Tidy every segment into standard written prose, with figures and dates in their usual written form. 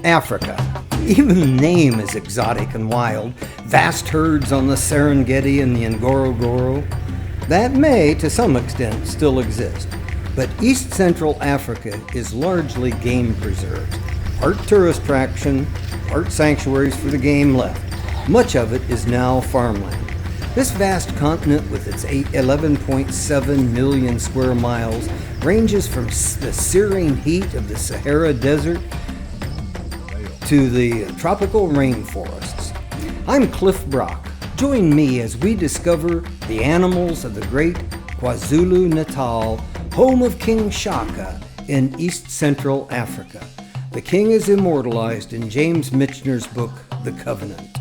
Africa. Even the name is exotic and wild. Vast herds on the Serengeti and the Ngorongoro. That may, to some extent, still exist. But East Central Africa is largely game preserves. Part tourist attraction, part sanctuaries for the game left. Much of it is now farmland. This vast continent with its 11.7 million square miles ranges from the searing heat of the Sahara Desert to the tropical rainforests. I'm Cliff Brock. Join me as we discover the animals of the great KwaZulu-Natal, home of King Shaka in East Central Africa. The king is immortalized in James Michener's book, The Covenant.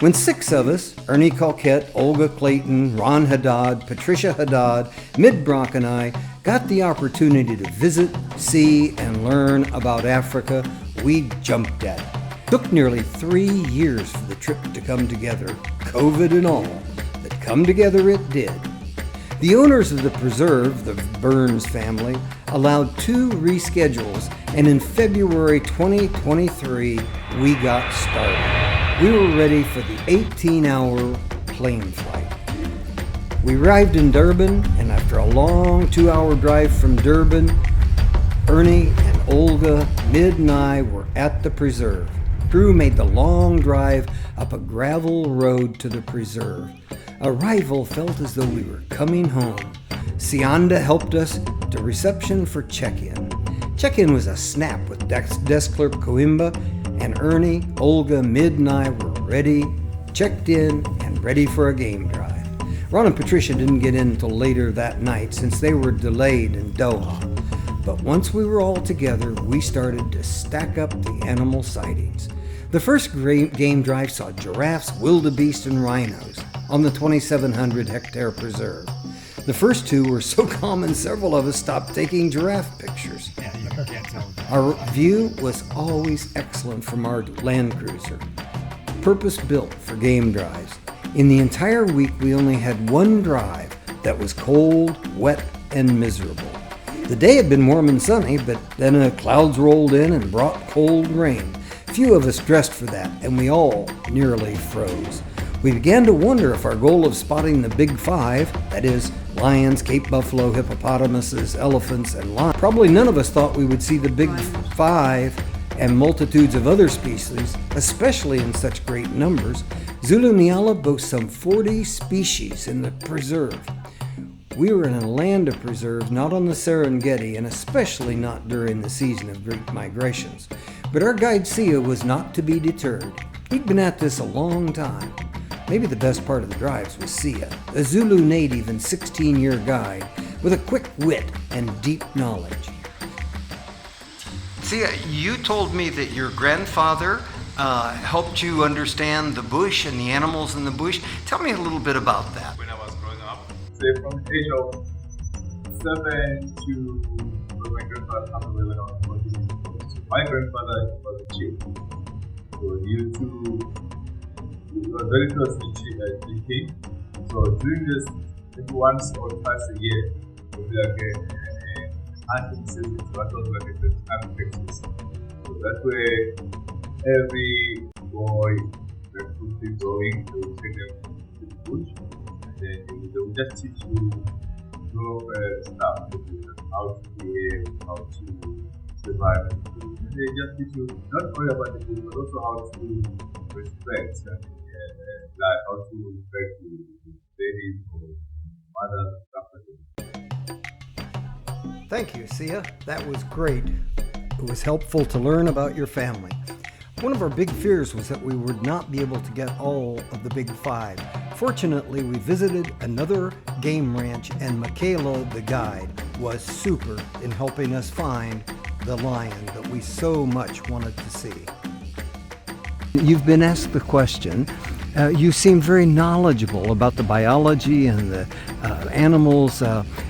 When 6 of us, Ernie Calquette, Olga Clayton, Ron Haddad, Patricia Haddad, Mid Brock and I, got the opportunity to visit, see, and learn about Africa, we jumped at it. Took nearly 3 years for the trip to come together, COVID and all, but come together it did. The owners of the preserve, the Burns family, allowed 2 reschedules, and in February 2023, we got started. We were ready for the 18-hour plane flight. We arrived in Durban, and after a long 2-hour drive from Durban, Ernie and Olga, Mid and I were at the preserve. Crew made the long drive up a gravel road to the preserve. Arrival felt as though we were coming home. Sianda helped us to reception for check-in. Check-in was a snap with desk clerk Coimba, and Ernie, Olga, Mid and I were ready, checked in, and ready for a game drive. Ron and Patricia didn't get in until later that night since they were delayed in Doha. But once we were all together, we started to stack up the animal sightings. The first game drive saw giraffes, wildebeest, and rhinos on the 2,700-hectare preserve. The first 2 were so common, several of us stopped taking giraffe pictures. Yeah, you can't tell. Our view was always excellent from our Land Cruiser, purpose-built for game drives. In the entire week, we only had 1 drive that was cold, wet, and miserable. The day had been warm and sunny, but then clouds rolled in and brought cold rain. Few of us dressed for that, and we all nearly froze. We began to wonder if our goal of spotting the Big 5, that is, lions, Cape buffalo, hippopotamuses, elephants, and lions. Probably none of us thought we would see the Big 5 and multitudes of other species, especially in such great numbers. Zulu-Nyala boasts some 40 species in the preserve. We were in a land of preserves, not on the Serengeti, and especially not during the season of great migrations. But our guide Sia was not to be deterred. He'd been at this a long time. Maybe the best part of the drives was Sia, a Zulu native and 16-year guide with a quick wit and deep knowledge. Sia, you told me that your grandfather helped you understand the bush and the animals in the bush. Tell me a little bit about that. When I was growing up, say from the age of 7 to when my grandfather passed away when I was 14. So my grandfather was a chief. So he was very close to the king. So during this, maybe once or twice a year, it would be like a hunting season. So that was like a hunting practice. So that way, every boy that could be going to take them to the bush, and then they would just teach you stuff, how to behave, how to survive. And they just teach you not only about the bush, but also how to respect and like how to respect the ladies or mothers and stuff like that. Thank you, Sia. That was great. It was helpful to learn about your family. One of our big fears was that we would not be able to get all of the Big 5. Fortunately, we visited another game ranch, and Michaela, the guide, was super in helping us find the lion that we so much wanted to see. You've been asked the question. You seem very knowledgeable about the biology and the animals.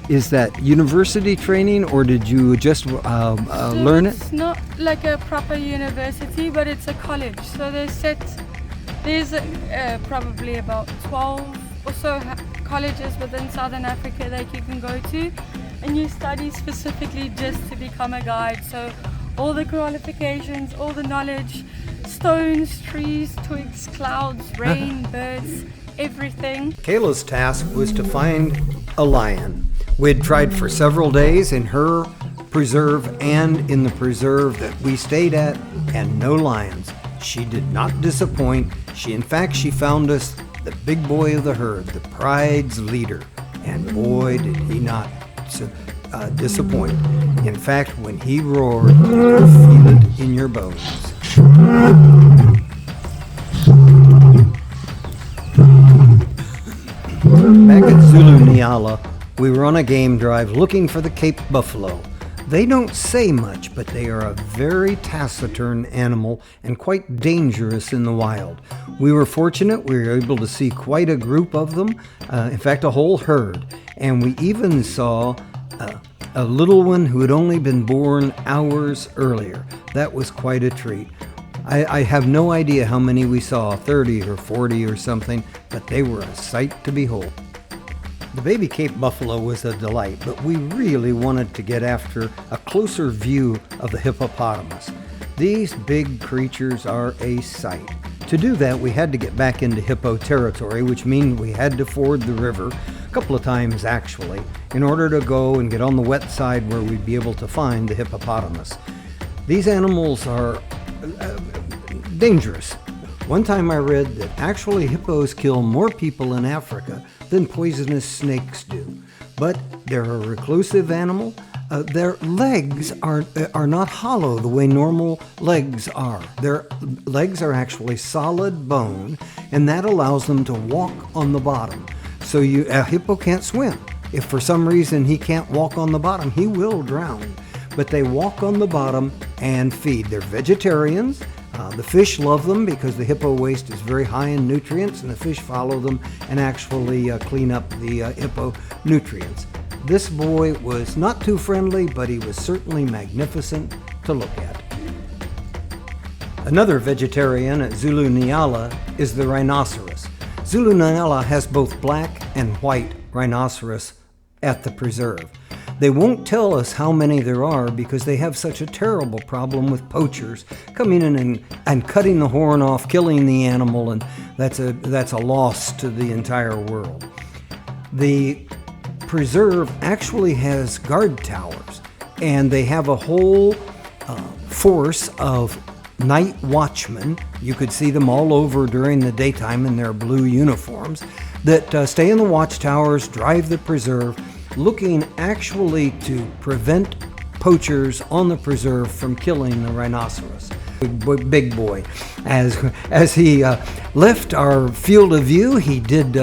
Is that university training, or did you just learn it? It's not like a proper university, but it's a college. So there's probably about 12 or so colleges within Southern Africa that you can go to, and you study specifically just to become a guide. So all the qualifications, all the knowledge, stones, trees, twigs, clouds, rain, birds, everything. Kayla's task was to find a lion. We'd tried for several days in her preserve and in the preserve that we stayed at, and no lions. She did not disappoint. She found us the big boy of the herd, the pride's leader. And boy, did he not disappoint. In fact, when he roared, you could feel it in your bones. Back at Zulu Nyala, we were on a game drive looking for the Cape buffalo. They don't say much, but they are a very taciturn animal and quite dangerous in the wild. We were fortunate we were able to see quite a group of them, in fact a whole herd, and we even saw a little one who had only been born hours earlier. That was quite a treat. I have no idea how many we saw, 30 or 40 or something, but they were a sight to behold. The baby Cape buffalo was a delight, but we really wanted to get after a closer view of the hippopotamus. These big creatures are a sight. To do that, we had to get back into hippo territory, which means we had to ford the river, a couple of times actually, in order to go and get on the wet side where we'd be able to find the hippopotamus. These animals are dangerous. One time I read that actually hippos kill more people in Africa than poisonous snakes do. But they're a reclusive animal. Their legs are not hollow the way normal legs are. Their legs are actually solid bone, and that allows them to walk on the bottom. So a hippo can't swim. If for some reason he can't walk on the bottom, he will drown. But they walk on the bottom and feed. They're vegetarians. The fish love them because the hippo waste is very high in nutrients, and the fish follow them and actually clean up the hippo nutrients. This boy was not too friendly, but he was certainly magnificent to look at. Another vegetarian at Zulu Nyala is the rhinoceros. Zulu Nyala has both black and white rhinoceros at the preserve. They won't tell us how many there are because they have such a terrible problem with poachers coming in and cutting the horn off, killing the animal, and that's a loss to the entire world. The preserve actually has guard towers, and they have a whole force of night watchmen. You could see them all over during the daytime in their blue uniforms that stay in the watchtowers, drive the preserve, looking actually to prevent poachers on the preserve from killing the rhinoceros. Big boy. As he left our field of view, he did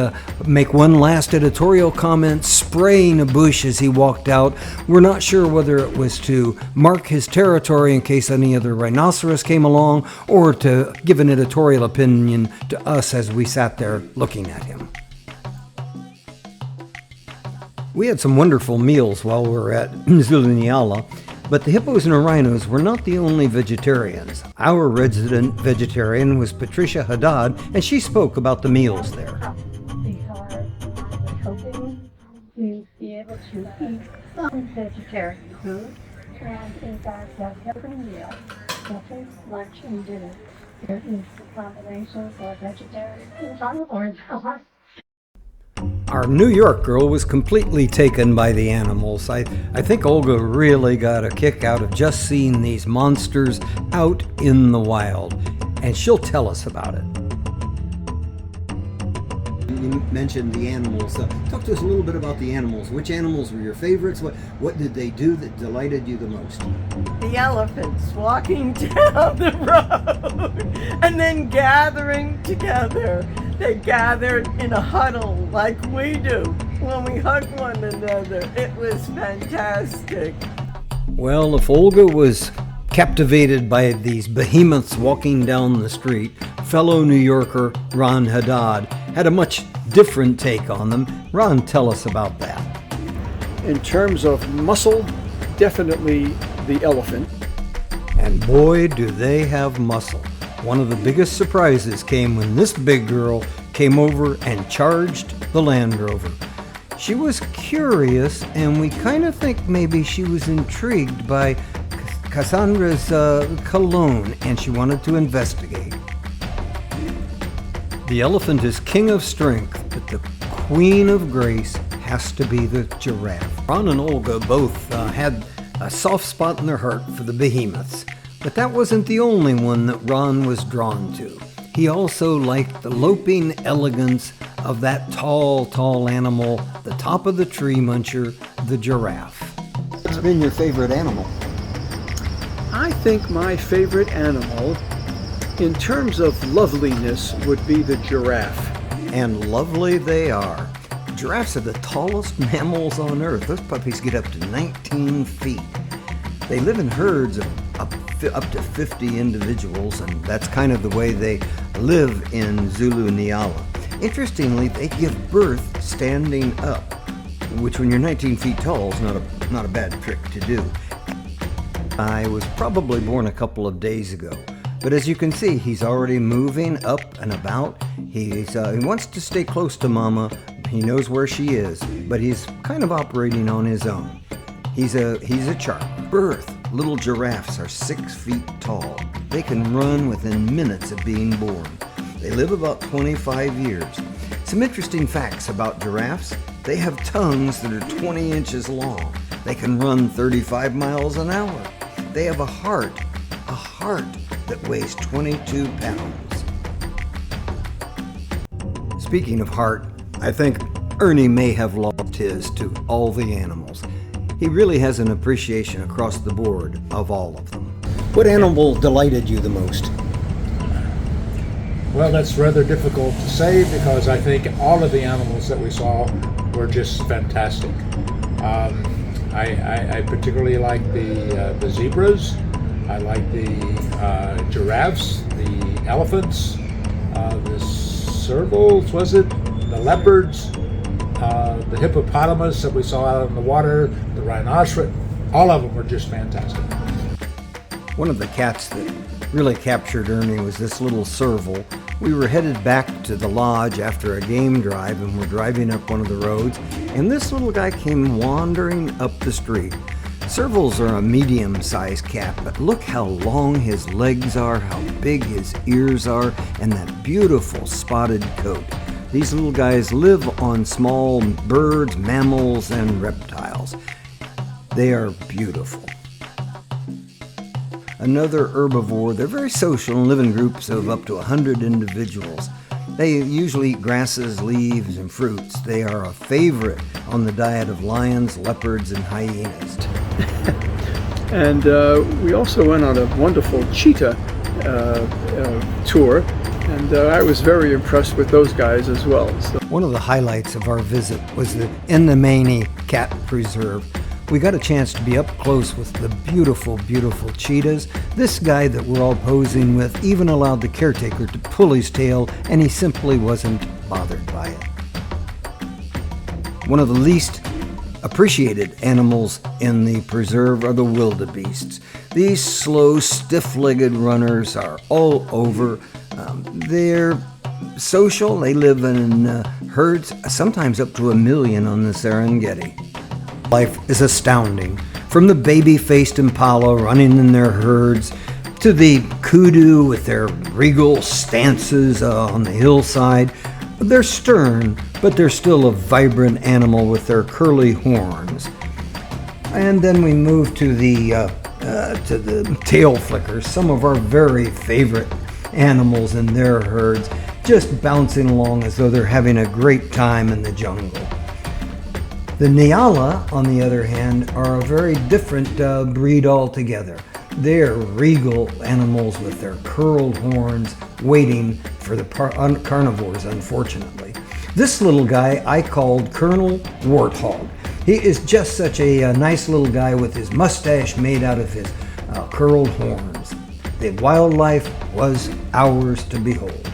make one last editorial comment, spraying a bush as he walked out. We're not sure whether it was to mark his territory in case any other rhinoceros came along, or to give an editorial opinion to us as we sat there looking at him. We had some wonderful meals while we were at Zulu Nyala, but the hippos and the rhinos were not the only vegetarians. Our resident vegetarian was Patricia Haddad, and she spoke about the meals there. Because we're hoping to be able to eat some vegetarian food, and in fact, at every meal, breakfast, lunch, and dinner, there is a combination for vegetarian and carnivore. Our New York girl was completely taken by the animals. I think Olga really got a kick out of just seeing these monsters out in the wild, and she'll tell us about it. You mentioned the animals. Talk to us a little bit about the animals. Which animals were your favorites? What did they do that delighted you the most? The elephants walking down the road and then gathering together. They gathered in a huddle like we do when we hug one another. It was fantastic. Well, if Olga was captivated by these behemoths walking down the street, fellow New Yorker Ron Haddad had a much different take on them. Ron, tell us about that. In terms of muscle, definitely the elephant. And boy, do they have muscle. One of the biggest surprises came when this big girl came over and charged the Land Rover. She was curious, and we kind of think maybe she was intrigued by Cassandra's cologne, and she wanted to investigate. The elephant is king of strength, but the queen of grace has to be the giraffe. Ron and Olga both had a soft spot in their heart for the behemoths, but that wasn't the only one that Ron was drawn to. He also liked the loping elegance of that tall animal, the top of the tree muncher, the giraffe. What's been your favorite animal? I think my favorite animal, in terms of loveliness, would be the giraffe. And lovely they are. Giraffes are the tallest mammals on Earth. Those puppies get up to 19 feet. They live in herds of up to 50 individuals, and that's kind of the way they live in Zulu Nyala. Interestingly, they give birth standing up, which when you're 19 feet tall is not a bad trick to do. I was probably born a couple of days ago, but as you can see, he's already moving up and about. He wants to stay close to Mama. He knows where she is, but he's kind of operating on his own. He's a charmer. Birth, little giraffes are 6 feet tall. They can run within minutes of being born. They live about 25 years. Some interesting facts about giraffes. They have tongues that are 20 inches long. They can run 35 miles an hour. They have a heart that weighs 22 pounds. Speaking of heart, I think Ernie may have lost his to all the animals. He really has an appreciation across the board of all of them. What animal delighted you the most? Well, that's rather difficult to say because I think all of the animals that we saw were just fantastic. I particularly like the zebras. I like the giraffes, the elephants, the servals, was it? The leopards, the hippopotamus that we saw out in the water, the rhinoceros. All of them were just fantastic. One of the cats that really captured Ernie was this little serval. We were headed back to the lodge after a game drive, and we're driving up one of the roads, and this little guy came wandering up the street. Servals are a medium-sized cat, but look how long his legs are, how big his ears are, and that beautiful spotted coat. These little guys live on small birds, mammals, and reptiles. They are beautiful. Another herbivore, they're very social and live in groups of up to 100 individuals. They usually eat grasses, leaves, and fruits. They are a favorite on the diet of lions, leopards, and hyenas. And we also went on a wonderful cheetah tour, and I was very impressed with those guys as well. So. One of the highlights of our visit was the Inamani Cat Preserve. We got a chance to be up close with the beautiful, beautiful cheetahs. This guy that we're all posing with even allowed the caretaker to pull his tail, and he simply wasn't bothered by it. One of the least appreciated animals in the preserve are the wildebeests. These slow, stiff-legged runners are all over. They're social. They live in herds, sometimes up to 1 million on the Serengeti. Life is astounding. From the baby-faced impala running in their herds, to the kudu with their regal stances on the hillside. They're stern, but they're still a vibrant animal with their curly horns. And then we move to the tail flickers, some of our very favorite animals in their herds, just bouncing along as though they're having a great time in the jungle. The Nyala, on the other hand, are a very different breed altogether. They're regal animals with their curled horns, waiting for the carnivores, unfortunately. This little guy I called Colonel Warthog. He is just such a nice little guy with his mustache made out of his curled horns. The wildlife was ours to behold.